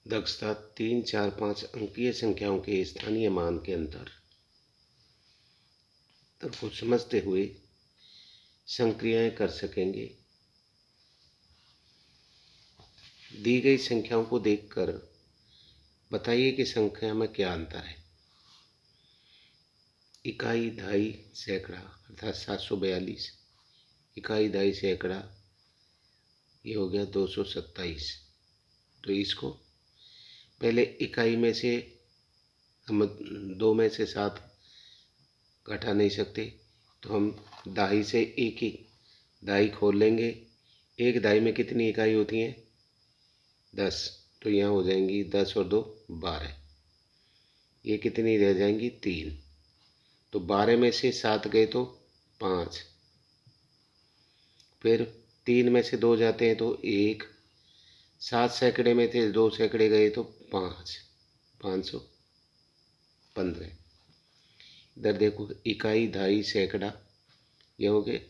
दक्षता 3, 4, 5 अंकीय संख्याओं के स्थानीय मान के अंतर को समझते हुए संक्रियाएं कर सकेंगे। दी गई संख्याओं को देखकर बताइए कि संख्या में क्या अंतर है। इकाई, दहाई, सैकड़ा अर्थात 742, इकाई, दहाई, सैकड़ा ये हो गया 227। तो इसको पहले इकाई में से हम 2 में से 7 घटा नहीं सकते, तो हम दहाई से एक ही दहाई खोल लेंगे। एक दहाई में कितनी इकाई होती हैं? 10। तो यहाँ हो जाएंगी 10 और 2 12। ये कितनी रह जाएंगी? 3। तो 12 में से 7 गए तो 5, फिर 3 में से 2 जाते हैं तो 1, 7 सैकड़े में थे 2 सैकड़े गए तो 5, 515। इधर देखो, इकाई, दहाई, सैकड़ा ये हो गए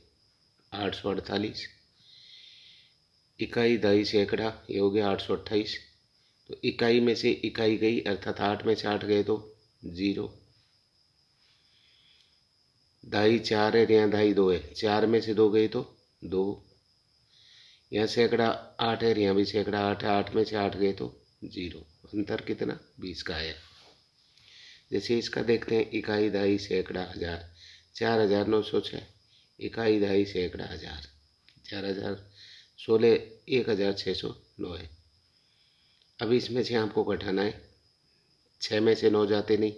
848, इकाई, दहाई, सैकड़ा ये हो गया 828। तो इकाई में से इकाई गई अर्थात 8 में से 8 गए तो 0। दहाई 4 है, यहाँ दहाई 2 है, 4 में से 2 गए तो 2। यहाँ सैकड़ा 8 है, यहाँ भी सैकड़ा 8 है, 8 में से 8 गए तो 0। अंतर कितना? 20 का है। जैसे इसका देखते हैं, इकाई, दहाई, सैकड़ा, हजार, 4906, इकाई, दहाई, सैकड़ा, हजार, 4000, 16, 1609 है। अब इसमें से आपको घटाना है, 6 में से 9 जाते नहीं,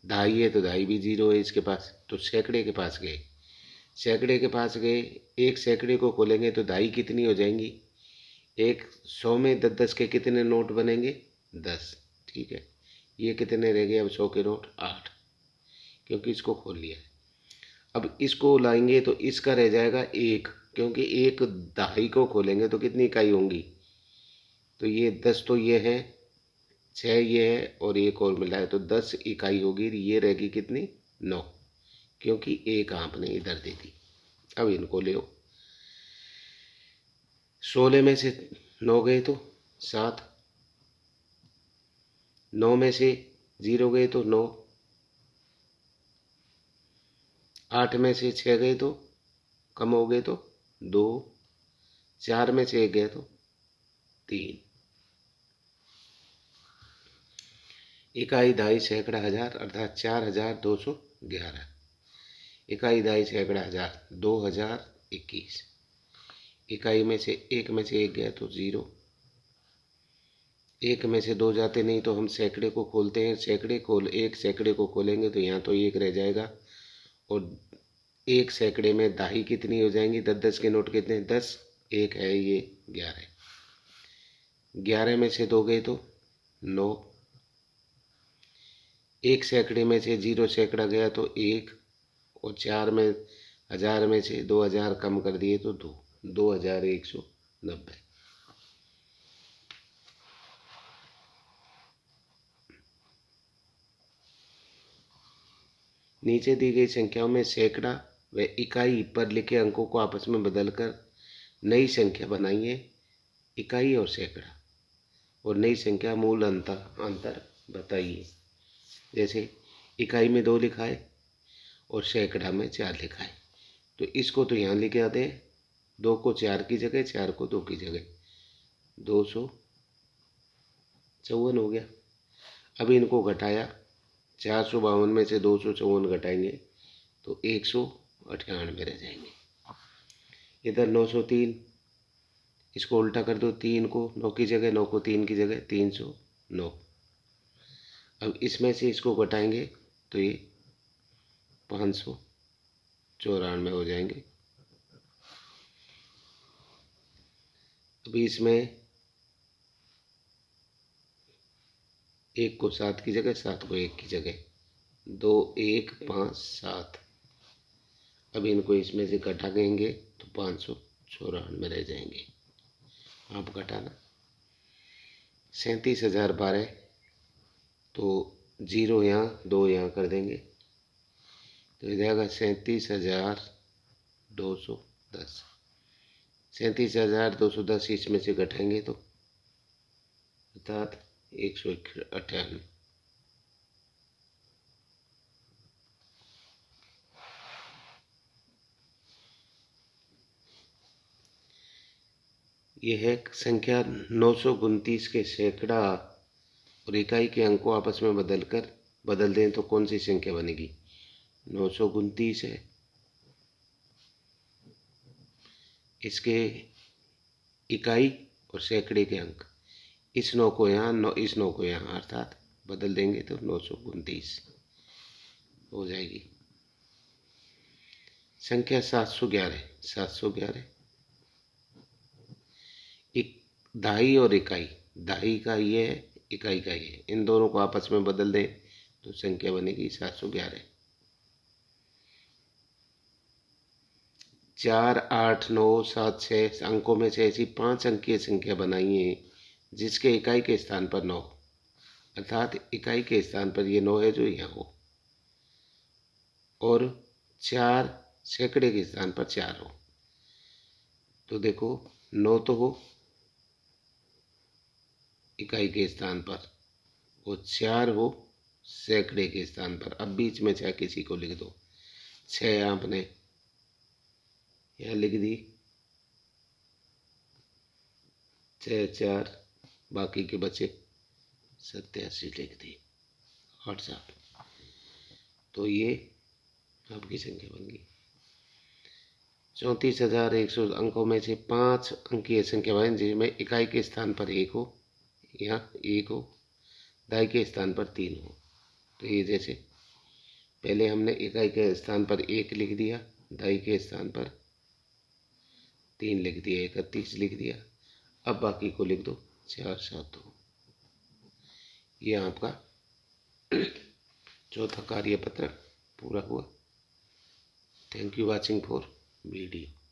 दहाई है तो दहाई भी 0 है इसके पास, तो सैकड़े के पास गए, सैकड़े के पास गए, एक सैकड़े को खोलेंगे तो दहाई कितनी हो जाएंगी? एक 100 में 10-10 के कितने नोट बनेंगे? 10। ठीक है, ये कितने रह गए अब 100 के नोट? 8, क्योंकि इसको खोल लिया है। अब इसको लाएंगे तो इसका रह जाएगा 1, क्योंकि एक दहाई को खोलेंगे तो कितनी इकाई होंगी? तो ये 10 तो ये है, 6 ये है और एक और मिला है, तो 10 इकाई होगी। ये रहेगी कितनी? 9, क्योंकि एक आपने इधर दे दी। अब इनको ले 16 में से 9 गए तो 7, 9 में से 0 गए तो 9, 8 में से 6 गए तो कम हो गए तो 2, 4 में से 1 गए तो 3। इकाई, दहाई, सैकड़ा, हजार अर्थात 4211, इकाई, दहाई, सैकड़ा, हजार 2021, इकाई में से 1 में से 1 गया तो 0, 1 में से 2 जाते नहीं तो हम सैकड़े को खोलते हैं, एक सैकड़े को खोलेंगे तो यहाँ तो 1 रह जाएगा, और एक सैकड़े में दहाई कितनी हो जाएंगी? 10-10 के नोट कितने? 10, एक है ये 11, 11 में से 2 गए तो 9, एक सैकड़े में से 0 सैकड़ा गया तो 1, और 4 में 1000 में से 2000 कम कर दिए तो 2, 2190। नीचे दी गई संख्याओं में सैकड़ा व इकाई पर लिखे अंकों को आपस में बदलकर नई संख्या बनाइए। इकाई और सैकड़ा और नई संख्या मूल अंतर बताइए। जैसे इकाई में 2 लिखा है और सैकड़ा में 4 लिखा है, तो इसको तो यहाँ लिखे आते हैं, 2 को 4 की जगह, 4 को 2 की जगह, 254 हो गया। अब इनको घटाया, 452 में से 254 घटाएंगे तो 198 रह जाएंगे। इधर 903, इसको उल्टा कर दो, 3 को 9 की जगह, 9 को 3 की जगह, 309। अब इसमें से इसको घटाएंगे तो ये 594 हो जाएंगे। अभी इसमें 1 को 7 की जगह, 7 को 1 की जगह, 2 1 5 7। अब इनको इसमें से घटा देंगे तो 594 रह जाएंगे। आप घटाना, 37,012, तो 0 यहाँ 2 यहाँ कर देंगे तो हो जाएगा 37,210। 37,210 इसमें से घटाएंगे तो अर्थात 198। यह है संख्या 929 के सैकड़ा और इकाई के अंक को आपस में बदल दें तो कौन सी संख्या बनेगी। 929 है, इसके इकाई और सैकड़े के अंक, इस 9 को यहाँ, इस 9 को यहाँ, अर्थात बदल देंगे तो 929 हो जाएगी। संख्या 711 एक दहाई और इकाई, दहाई का ये है, इकाई का ये, इन दोनों को आपस में बदल दें तो संख्या बनेगी 711। 4, 8, 9, 7, 6 अंकों में से ऐसी 5 अंकीय संख्या बनाइए जिसके इकाई के स्थान पर 9, अर्थात इकाई के स्थान पर ये 9 है जो यहाँ हो, और 4 सैकड़े के स्थान पर 4 हो। तो देखो 9 तो हो इकाई के स्थान पर और 4 हो सैकड़े के स्थान पर। अब बीच में 6 किसी को लिख दो। 6 आपने यहाँ लिख दी, 6, 4, बाकी के बचे 87 लिख दी, व्हाट्सएप। तो ये आपकी संख्या बन गई। 34,100 अंकों में से 5 अंकीय संख्या बने जिसमें इकाई के स्थान पर 1 हो, यहाँ 1 हो, दहाई के स्थान पर 3 हो। तो ये जैसे पहले हमने इकाई के स्थान पर 1 लिख दिया, दहाई के स्थान पर 3 लिख दिया, 31 लिख दिया। अब बाकी को लिख दो 4, 7 हो। ये आपका चौथा कार्यपत्र पूरा हुआ। Thank you watching for video.